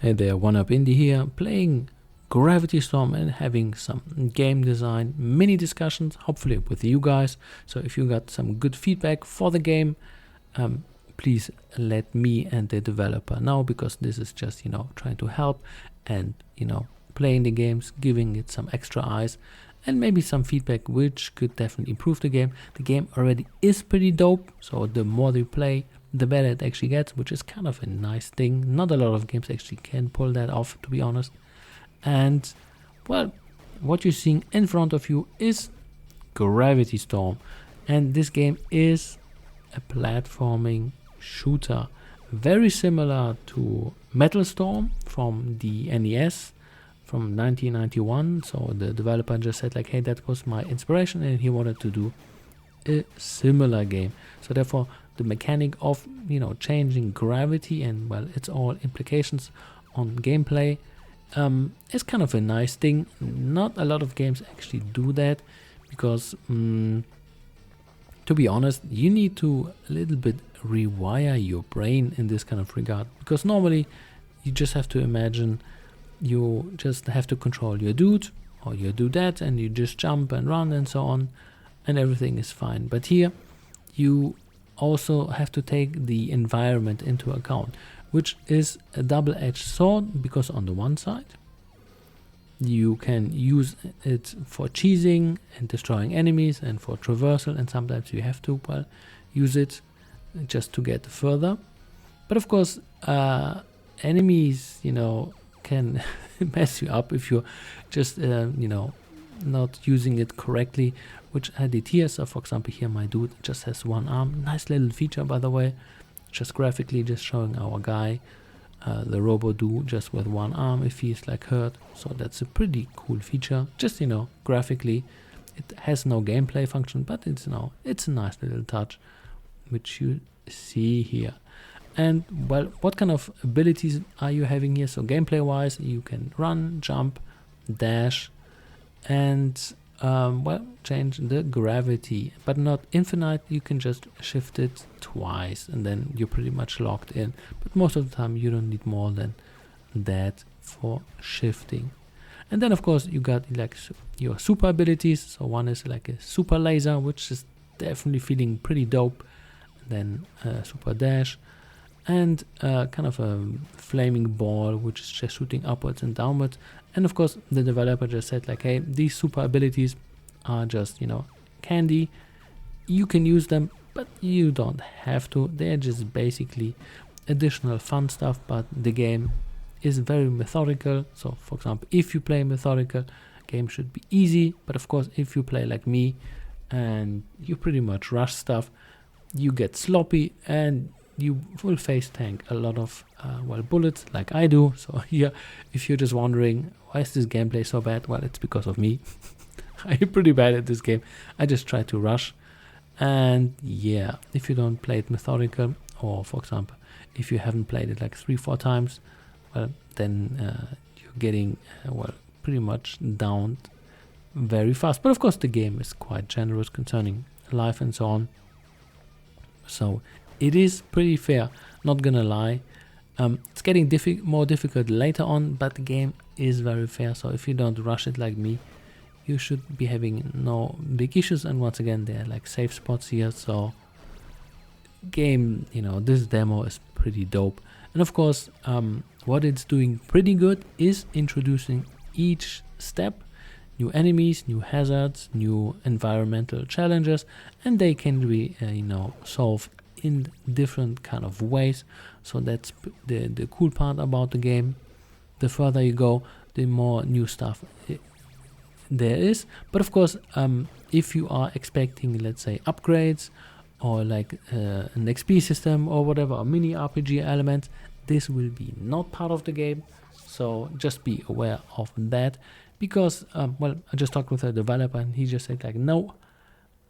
Hey there, One Up Indie here, playing Gravity Storm and having some game design mini discussions, hopefully with you guys. So if you got some good feedback for the game, please let me and the developer know, because this is just, trying to help and, playing the games, giving it some extra eyes and maybe some feedback which could definitely improve the game. The game already is pretty dope, so the more you play, the better it actually gets, which is kind of a nice thing. Not a lot of games actually can pull that off, to be honest. And well, what you're seeing in front of you is Gravity Storm, and this game is a platforming shooter, very similar to Metal Storm from the NES from 1991. So the developer just said like, hey, that was my inspiration, and he wanted to do a similar game. So therefore the mechanic of changing gravity and well its all implications on gameplay is kind of a nice thing. Not a lot of games actually do that, because to be honest, you need to a little bit rewire your brain in this kind of regard, because normally you just have to imagine you just have to control your dude or your dudette, and you just jump and run and so on, and everything is fine. But here you also have to take the environment into account, which is a double-edged sword, because on the one side you can use it for cheesing and destroying enemies and for traversal, and sometimes you have to use it just to get further. But of course enemies can mess you up if you're just not using it correctly, which I did here. So for example, here my dude just has one arm. Nice little feature, by the way, just graphically just showing our guy, the robo dude, just with one arm if he's like hurt. So that's a pretty cool feature. Just graphically, it has no gameplay function, but it's it's a nice little touch which you see here. And well, what kind of abilities are you having here? So gameplay wise, you can run, jump, dash, and change the gravity, but not infinite. You can just shift it twice and then you're pretty much locked in, but most of the time you don't need more than that for shifting. And then of course you got like your super abilities. So one is like a super laser, which is definitely feeling pretty dope. Then super dash, and kind of a flaming ball, which is just shooting upwards and downwards. And of course the developer just said like, hey, these super abilities are just candy. You can use them, but you don't have to. They're just basically additional fun stuff, but the game is very methodical. So for example, if you play methodical, game should be easy. But of course, if you play like me and you pretty much rush stuff, you get sloppy and you will face tank a lot of bullets like I do. So here, if you're just wondering why is this gameplay so bad, well, it's because of me. I'm pretty bad at this game. I just try to rush, and yeah, if you don't play it methodical, or for example if you haven't played it like 3-4 times, well then you're getting pretty much downed very fast. But of course the game is quite generous concerning life and so on, so it is pretty fair, not gonna lie. It's getting more difficult later on, but the game is very fair. So if you don't rush it like me, you should be having no big issues. And once again, there are like safe spots here. So game, this demo is pretty dope. And of course, what it's doing pretty good is introducing each step new enemies, new hazards, new environmental challenges, and they can be solved in different kind of ways. So that's the cool part about the game. The further you go, the more new stuff there is. But of course, if you are expecting, let's say, upgrades or like an XP system or whatever, or mini RPG elements, this will be not part of the game. So just be aware of that, because I just talked with a developer and he just said like, no,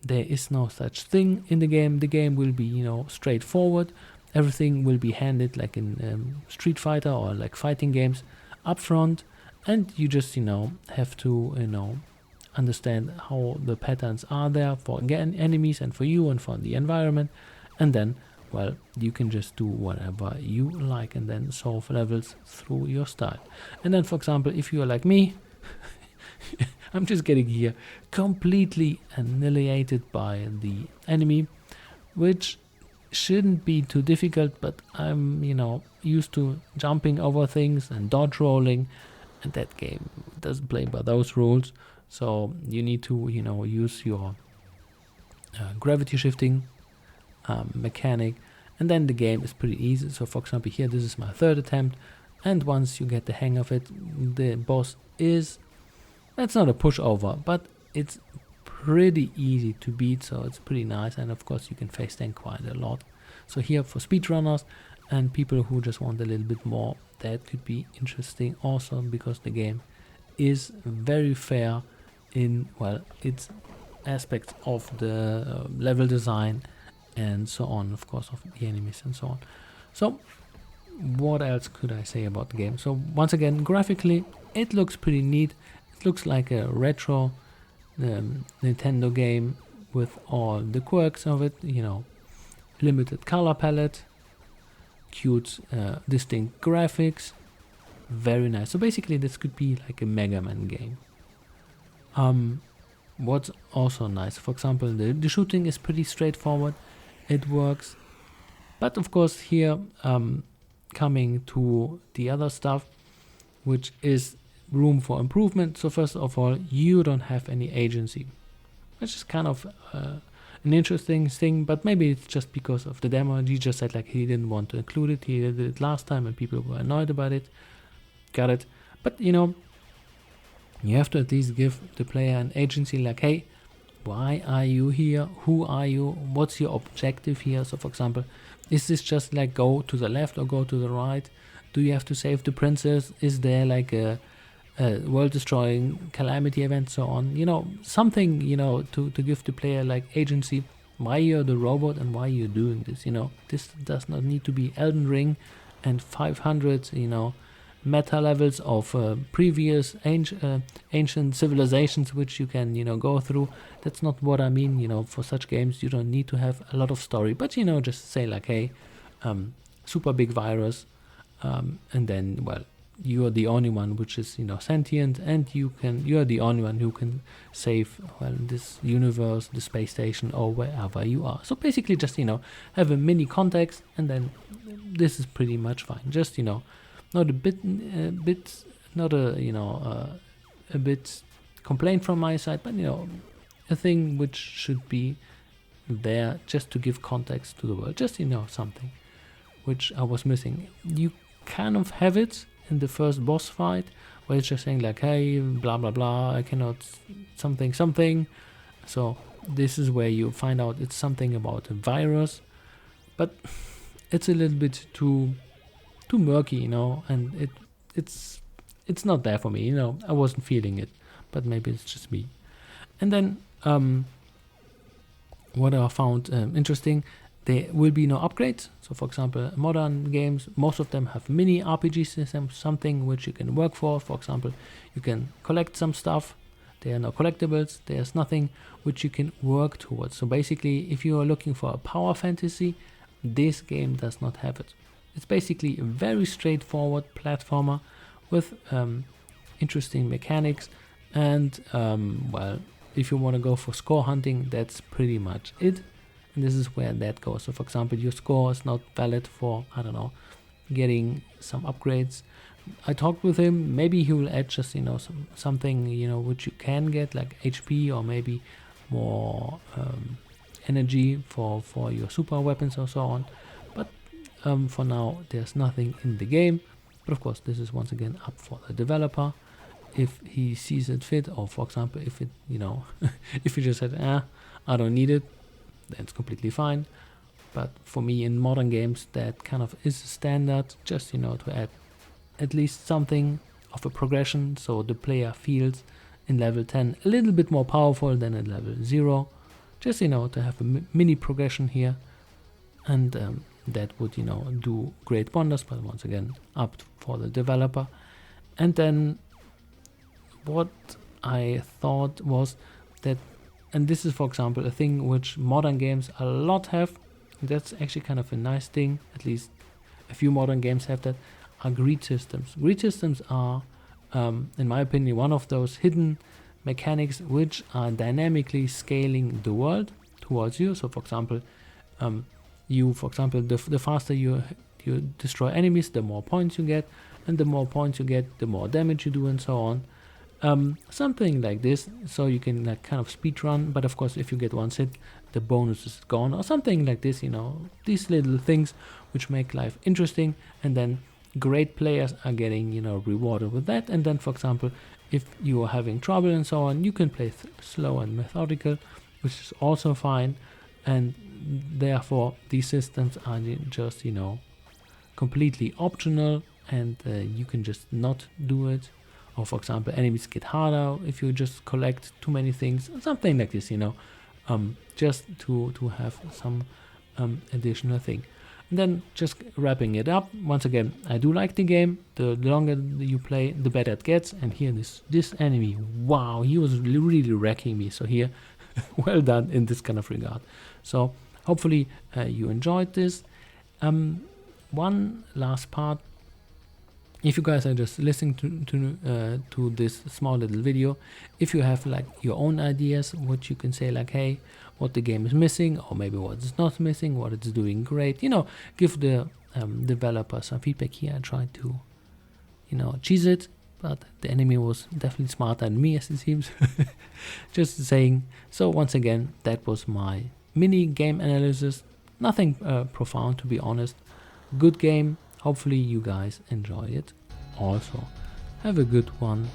there is no such thing in the game. The game will be straightforward. Everything will be handed like in Street Fighter or like fighting games up front, and you just have to understand how the patterns are there for enemies and for you and for the environment, and then well, you can just do whatever you like and then solve levels through your style. And then, for example, if you are like me, I'm just getting here completely annihilated by the enemy, which shouldn't be too difficult, but I'm, used to jumping over things and dodge rolling, and that game doesn't play by those rules. So you need to, use your gravity shifting mechanic, and then the game is pretty easy. So for example, here, this is my third attempt, and once you get the hang of it, the boss is, that's not a pushover, but it's pretty easy to beat, so it's pretty nice. And of course you can face tank quite a lot. So here, for speedrunners and people who just want a little bit more, that could be interesting also, because the game is very fair in, well, its aspects of the level design and so on, of course, of the enemies and so on. So what else could I say about the game? So once again, graphically it looks pretty neat. It looks like a retro Nintendo game with all the quirks of it, limited color palette, cute distinct graphics, very nice. So basically this could be like a Mega Man game. What's also nice, for example, the shooting is pretty straightforward, it works. But of course here, coming to the other stuff, which is room for improvement. So first of all, you don't have any agency, which is kind of an interesting thing, but maybe it's just because of the demo. He just said like he didn't want to include it. He did it last time and people were annoyed about it. Got it. But you have to at least give the player an agency, like, hey, why are you here? Who are you? What's your objective here? So for example, is this just like go to the left or go to the right? Do you have to save the princess? Is there like a world-destroying calamity event, so on? Something, to give the player like agency, why you're the robot and why you're doing this. This does not need to be Elden Ring and 500, meta levels of previous ancient civilizations which you can, go through. That's not what I mean. For such games, you don't need to have a lot of story, but just say like, hey, super big virus, and then, well, you're the only one which is sentient, and you're the only one who can save, well, this universe, the space station, or wherever you are. So basically just have a mini context, and then this is pretty much fine. Just not a bit complaint from my side, but a thing which should be there just to give context to the world, just something which I was missing. You kind of have it in the first boss fight, where it's just saying like, hey, blah blah blah, I cannot something. So this is where you find out it's something about a virus, but it's a little bit too murky, and it's not there for me. I wasn't feeling it, but maybe it's just me. And then what I found interesting, there will be no upgrades. So for example, modern games, most of them have mini RPG systems, something which you can work for. For example, you can collect some stuff. There are no collectibles. There's nothing which you can work towards. So basically, if you are looking for a power fantasy, this game does not have it. It's basically a very straightforward platformer with interesting mechanics, and well, if you want to go for score hunting, that's pretty much it. And this is where that goes. So for example, your score is not valid for, I don't know, getting some upgrades. I talked with him, maybe he will add just something which you can get, like HP, or maybe more energy for your super weapons or so on. But for now, there's nothing in the game. But of course, this is once again up for the developer if he sees it fit, or for example, if it if he just said, I don't need it, that's completely fine. But for me, in modern games, that kind of is standard, just to add at least something of a progression, so the player feels in level 10 a little bit more powerful than at level 0, just to have a mini progression here, and that would do great wonders. But once again, up for the developer. And then what I thought was that, and this is for example a thing which modern games a lot have, that's actually kind of a nice thing, at least a few modern games have that, are greed systems. Greed systems are, in my opinion, one of those hidden mechanics which are dynamically scaling the world towards you. So for example, the faster you destroy enemies, the more points you get, and the more points you get, the more damage you do, and so on. Something like this, so you can like kind of speed run, but of course if you get one hit, the bonus is gone, or something like this, you know, these little things which make life interesting, and then great players are getting, you know, rewarded with that. And then for example, if you are having trouble and so on, you can play slow and methodical, which is also fine. And therefore these systems are just, you know, completely optional, and you can just not do it. Or for example, enemies get harder if you just collect too many things, something like this, you know, just to have some additional thing. And then just wrapping it up, once again, I do like the game. The longer you play, the better it gets. And here this enemy, wow, he was really wrecking me. So here, well done in this kind of regard. So hopefully you enjoyed this. One last part. If you guys are just listening to this small little video, if you have like your own ideas, what you can say, like, hey, what the game is missing, or maybe what is not missing, what it's doing great, you know, give the developer some feedback here. I tried to, you know, cheese it, but the enemy was definitely smarter than me, as it seems. Just saying. So once again, that was my mini game analysis. Nothing profound, to be honest. Good game. Hopefully you guys enjoy it. Also, have a good one.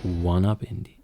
One up indie.